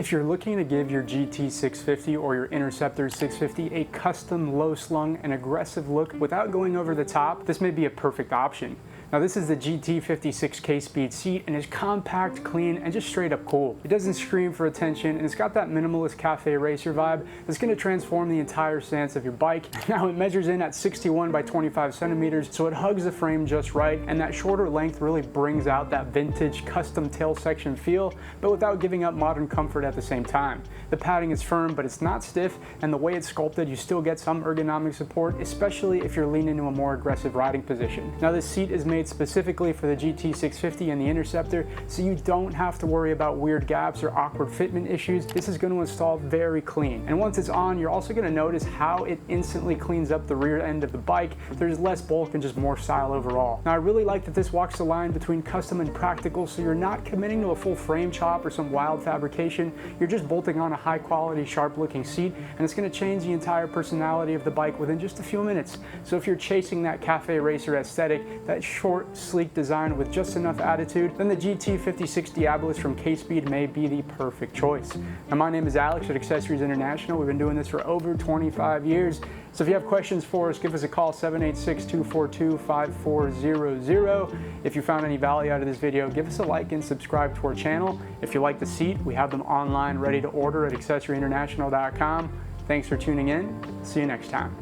If you're looking to give your GT650 or your Interceptor 650 a custom low-slung and aggressive look without going over the top, this may be a perfect option. Now this is the GT56 K-Speed Seat and is compact, clean, and just straight up cool. It doesn't scream for attention and it's got that minimalist cafe racer vibe that's going to transform the entire stance of your bike. Now it measures in at 61 by 25 centimeters, so it hugs the frame just right, and that shorter length really brings out that vintage custom tail section feel, but without giving up modern comfort at the same time. The padding is firm, but it's not stiff, and the way it's sculpted, you still get some ergonomic support, especially if you're leaning into a more aggressive riding position. Now this seat is made specifically for the GT650 and the Interceptor, so you don't have to worry about weird gaps or awkward fitment issues. This is going to install very clean, and once it's on, you're also going to notice how it instantly cleans up the rear end of the bike. There's less bulk and just more style overall. Now I really like that this walks the line between custom and practical, so you're not committing to a full frame chop or some wild fabrication. You're just bolting on a high quality, sharp looking seat, and it's going to change the entire personality of the bike within just a few minutes. So if you're chasing that cafe racer aesthetic, that short, sleek design with just enough attitude, then the GT56 Diabolus from K-Speed may be the perfect choice. Now my name is Alex at Accessories International. We've been doing this for over 25 years. So if you have questions for us, give us a call, 786-242-5400. If you found any value out of this video, give us a like and subscribe to our channel. If you like the seat, we have them online ready to order at accessoryinternational.com. Thanks for tuning in. See you next time.